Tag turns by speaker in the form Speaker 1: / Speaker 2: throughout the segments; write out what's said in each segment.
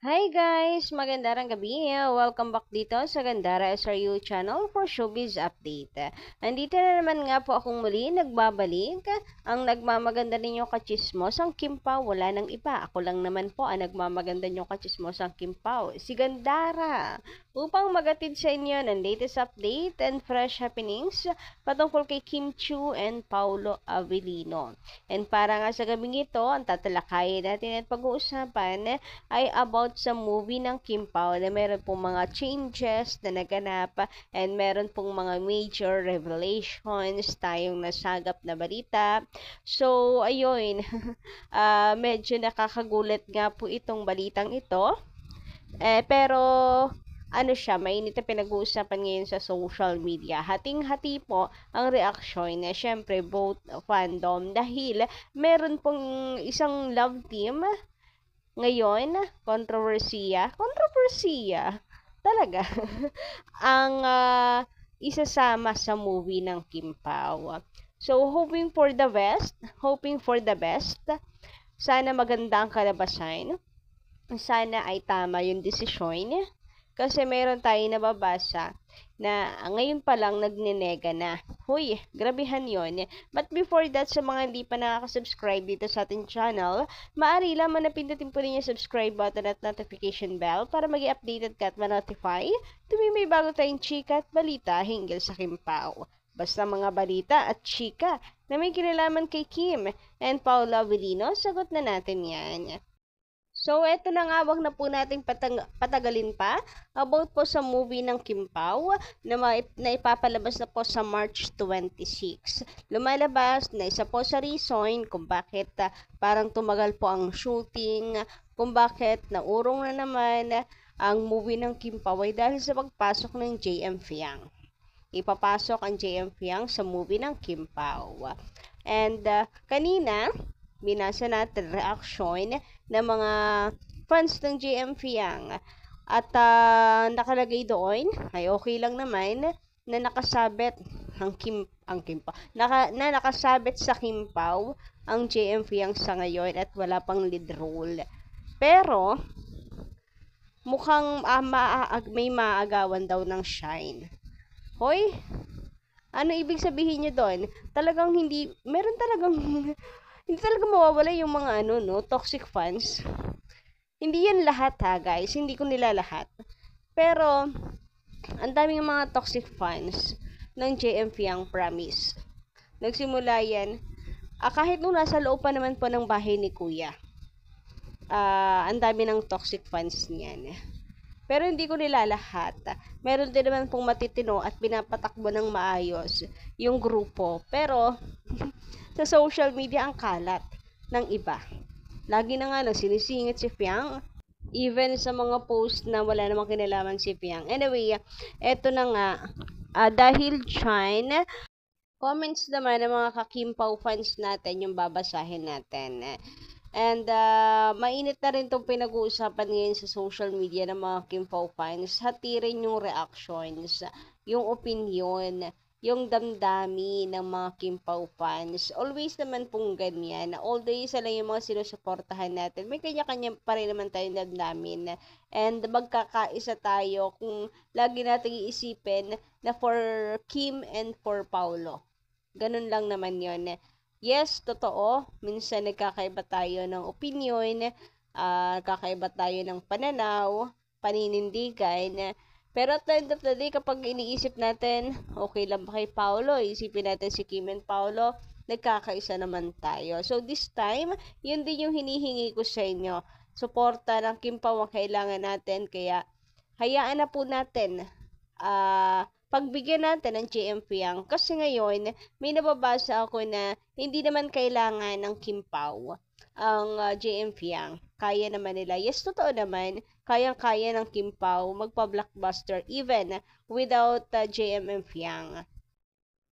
Speaker 1: Hi guys! Magandang gabi. Welcome back dito sa Gandara SRU channel for Showbiz Update. Andito na naman nga po akong muli nagbabalik. Ang nagmamaganda ninyo kachismos ang Kimpaw. Wala nang iba. Ako lang naman po ang nagmamaganda ninyo kachismos ang Kimpaw. Si Gandara. Upang magatid sa inyo ng latest update and fresh happenings patungkol kay Kim Chiu and Paulo Avellino. And para nga sa gabing ito, ang tatalakayin natin at pag-uusapan ay about sa movie ng Kim Pao na meron pong mga changes na naganap and meron pong mga major revelations tayong nasagap na balita. So, ayun, medyo nakakagulat nga po itong balitang ito. Pero ano siya, mainit na pinag-uusapan ngayon sa social media. Hating-hati po ang reaksyon na syempre both fandom dahil meron pong isang love team ngayon, kontrobersiya talaga ang isasama sa movie ng Kim Pao. So, hoping for the best. Sana maganda ang kalabasan. Sana ay tama yung desisyon. Kasi meron tayong nababasa na ngayon pa lang nagnenega na. Huy, grabehan yon. But before that, sa mga hindi pa nakaka-subscribe dito sa ating channel, maaari lamang na pindutin po ninyo subscribe button at notification bell para maging updated ka at ma-notify tuwing may bago tayong chika at balita hinggil sa Kim Pao. Basta mga balita at chika na may kinalaman kay Kim and Paulo Avellino, sagot na natin yan. So, eto na nga, wag na po nating patagalin pa about po sa movie ng Kim Pao na ipapalabas na po sa March 26. Lumalabas na isa po sa reason kung bakit parang tumagal po ang shooting, kung bakit naurong na naman ang movie ng Kim Pao ay dahil sa pagpasok ng JM Fiang. Ipapasok ang JM Fiang sa movie ng Kim Pao. And kanina, binasa natin reaction ng mga fans ng JM Fiang at nakalagay doon ay okay lang naman na nakasabit na nakasabit sa Kim Pao ang JM Fiang sa ngayon at wala pang lead role. Pero mukhang may maagawan daw ng shine. Hoy, ano ibig sabihin niyo doon? Talagang meron talagang hindi talaga mawawala yung mga toxic fans. Hindi yan lahat ha, guys. Hindi ko nila lahat. Pero, ang daming mga toxic fans ng JM Fiang, promise. Nagsimula yan, kahit nung nasa loob pa naman po ng bahay ni Kuya. Ang dami ng toxic fans niyan. Pero hindi ko nila lahat. Meron din naman pong matitino at pinapatakbo ng maayos yung grupo. Pero, sa social media ang kalat ng iba. Lagi na nga sinisingit si Fiang. Even sa mga post na wala namang kinalaman si Fiang. Anyway, eto na nga. Dahil dyan, comments naman ng mga ka-Kimpaw fans natin yung babasahin natin. And mainit na rin itong pinag-uusapan ngayon sa social media ng mga Kimpaw fans. Hati rin yung reactions, yung opinion, yung damdami ng mga Kimpaw fans. Always naman pong ganyan. Although isa lang yung mga sinusuportahan natin, may kanya-kanya pa rin naman tayong damdamin. And magkakaisa tayo kung lagi natin iisipin na for Kim and for Paulo. Ganun lang naman yon. Yes, totoo. Minsan nagkakaiba tayo ng opinion, kakaiba tayo ng pananaw, paninindigan. Pero at the end of the day, kapag iniisip natin, okay lang ba kay Paulo? Isipin natin si Kim and Paulo, nagkakaisa naman tayo. So this time, yun din yung hinihingi ko sa inyo. Suporta ng Kim Pao ang kailangan natin. Kaya, hayaan na po natin. Pagbigyan natin ng JM Fiang. Kasi ngayon, may nababasa ako na hindi naman kailangan ng Kim Pao ang JM Fiang. Kaya naman nila. Yes, totoo naman. Kayang-kaya ng Kim Pao magpa-blockbuster even without JM Fiang.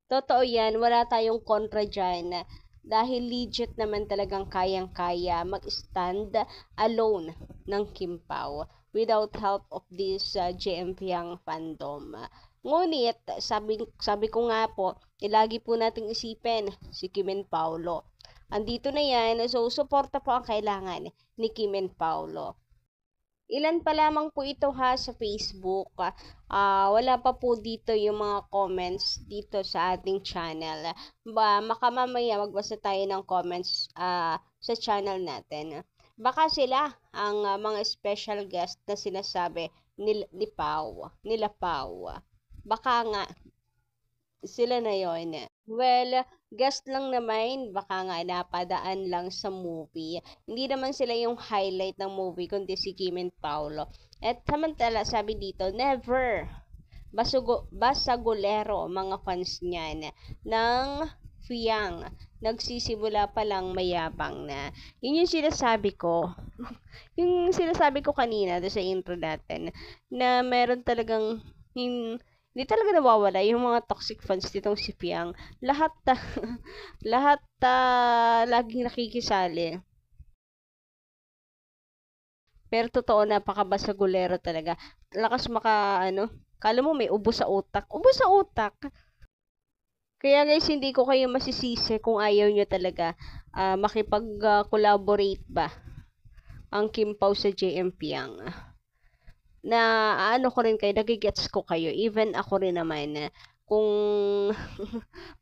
Speaker 1: Totoo yan. Wala tayong kontra dyan. Dahil legit naman talagang kayang-kaya mag-stand alone ng Kim Pao without help of this JM Fiang fandom. Ngunit, sabi ko nga po, lagi po nating isipin si Kim and Paulo. Andito na yan, so suporta po ang kailangan ni Kim and Paulo. Ilan pa lamang po ito ha sa Facebook. Wala pa po dito yung mga comments dito sa ating channel. Makamamaya magbasa tayo ng comments sa channel natin. Baka sila ang mga special guest na sinasabi nila Pau. Baka nga sila na yon. Well, guest lang naman, baka nga napadaan lang sa movie. Hindi naman sila yung highlight ng movie, kundi si Kim and Paolo. At samantala, sabi dito, never basagulero mga fans niyan ng Fiang. Nagsisimula pa lang mayabang na. Yun yung sinasabi ko. Yung sinasabi ko kanina sa intro natin, na meron talagang hindi talaga nawawala yung mga toxic fans nitong si Piang. Lahat laging nakikisali. Pero totoo, napakabasagulero talaga. Lakas kala mo may ubo sa utak. Ubo sa utak. Kaya guys, hindi ko kayo masisisi kung ayaw nyo talaga makipag-collaborate ba ang Kim Pao sa JM Piang. Na ko rin kayo, nagigets ko kayo. Even ako rin naman, kung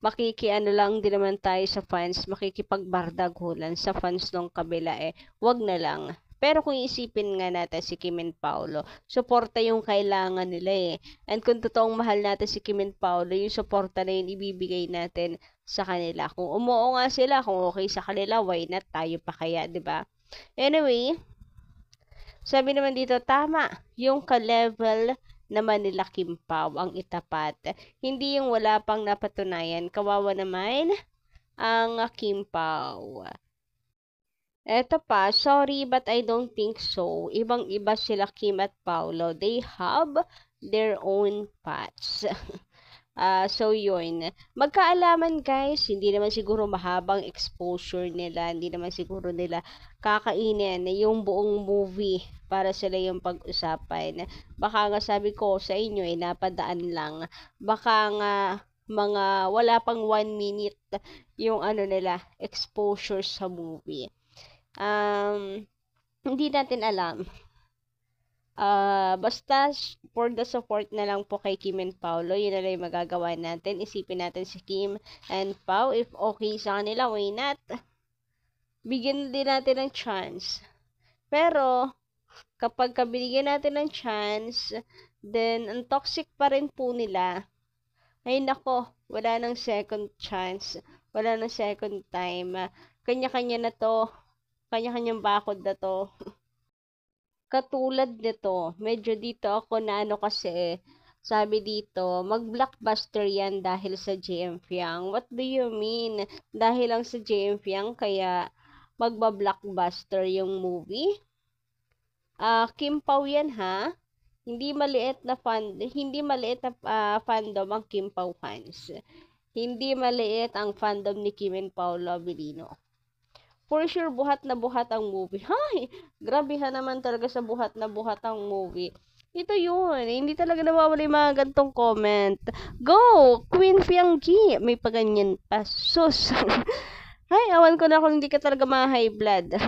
Speaker 1: lang din naman tayo sa fans, makikipagbardagulan sa fans ng kabila wag na lang. Pero kung isipin nga natin si Kim and Paolo, suporta yung kailangan nila And kung totoong mahal natin si Kim and Paolo, yung suporta na yun ibibigay natin sa kanila. Kung umuo nga sila, kung okay sa kanila, why not tayo pa kaya, 'di ba? Anyway, sabi naman dito, tama, yung ka-level naman nila Kim Pao ang itapat. Hindi yung wala pang napatunayan. Kawawa naman ang Kim Pao. Eto pa, sorry but I don't think so. Ibang-iba sila Kim at Paolo. They have their own paths. So yun. Magkaalaman guys, hindi naman siguro mahabang exposure nila, hindi naman siguro nila kakainin yung buong movie para sila yung pag-usapan. Baka nga sabi ko sa inyo napadaan lang. Baka nga mga wala pang 1 minute yung nila, exposure sa movie. Hindi natin alam. Basta for the support na lang po kay Kim and Paolo, yun na lang yung magagawa natin. Isipin natin si Kim and Pao, if okay sa kanila, why not? Bigyan din natin ng chance. Pero, kapag binigyan natin ng chance, then, ang toxic pa rin po nila. Ay nako, wala nang second chance. Wala nang second time. Kanya-kanya na to. Kanya-kanyang bakod na to. Katulad nito, medyo dito ako na kasi, sabi dito, mag-blockbuster yan dahil sa JM Fiang. What do you mean? Dahil lang sa JM Fiang, kaya magba-blockbuster yung movie? Kim Pao yan ha? Hindi maliit na fandom ang Kim Pao fans. Hindi maliit ang fandom ni Kim and Paolo Abilino. For sure, buhat na buhat ang movie. Hay! Grabehan naman talaga sa buhat na buhat ang movie. Ito yun. Hindi talaga nawawala yung mga gantong comment. Go! Queen Fianggi! May paganyan pa. Sus! Ay, awan ko na kung hindi ka talaga high blood.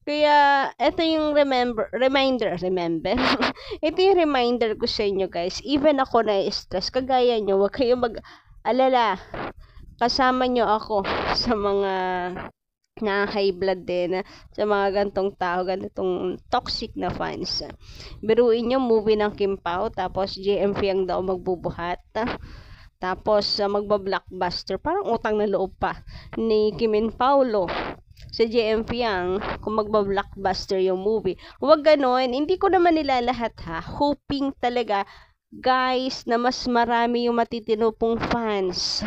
Speaker 1: Kaya, ito yung reminder. Ito yung reminder ko sa inyo guys. Even ako na-stress. Kagaya nyo, huwag kayong mag-alala. Kasama nyo ako sa mga na high blood din sa mga gantong tao, gantong toxic na fans. Biruin nyo, movie ng Kim Pao, tapos JM Fiang daw magbubuhat. Tapos magba-blockbuster, parang utang na loob pa ni Kim and Paolo sa JM Fiang kung magba-blockbuster yung movie. Huwag ganon, hindi ko naman nilalahat ha. Hoping talaga guys na mas marami yung matitino pong fans.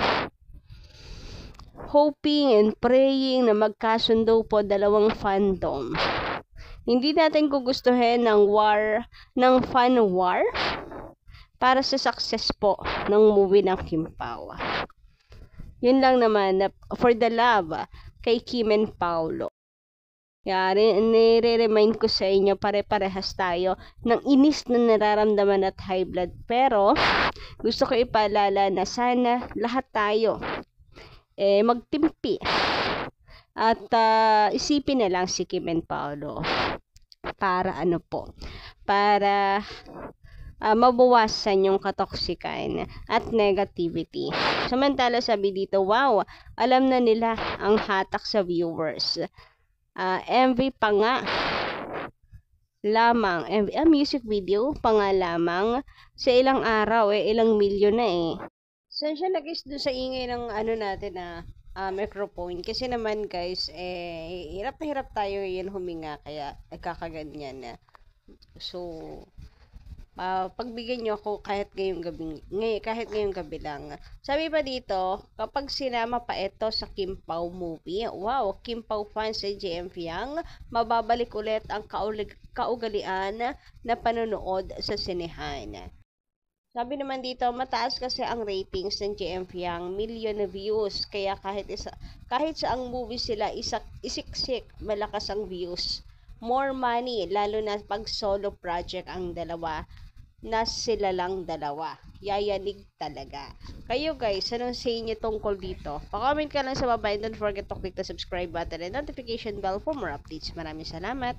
Speaker 1: Hoping and praying na magkasundo po dalawang fandom. Hindi natin gugustuhin ng fan war para sa success po ng movie ng Kim Pao. Yun lang naman, for the love kay Kim and Paolo. Nire-remind ko sa inyo, pare-parehas tayo ng inis na nararamdaman at high blood. Pero, gusto ko ipaalala na sana lahat tayo magtimpi at isipin na lang si Kim and Paolo. para ano po, para mabawasan yung katoksikan at negativity. Samantala sabi dito, wow, alam na nila ang hatak sa viewers. MV pa nga lamang, music video pa nga lamang sa ilang araw ilang milyon na Saan siya nag-is doon sa ingay ng ano natin microphone? Kasi naman guys, hirap na hirap tayo ngayon huminga kaya nagkakaganyan. So, pagbigyan nyo ako kahit ngayong gabi lang. Sabi pa dito, kapag sinama pa ito sa Kim Pao movie, wow, Kim Pao fans sa JM Fiang, mababalik ulit ang kaugalian na panonood sa sinehan. Sabi naman dito, mataas kasi ang ratings ng JM Fiang, million na views, kaya kahit sa ang movie sila isiksik, malakas ang views. More money, lalo na pag solo project ang dalawa, na sila lang dalawa. Yayanig talaga. Kayo guys, anong say nyo tungkol dito? Pa-comment ka lang sa baba and don't forget to click the subscribe button and notification bell for more updates. Maraming salamat!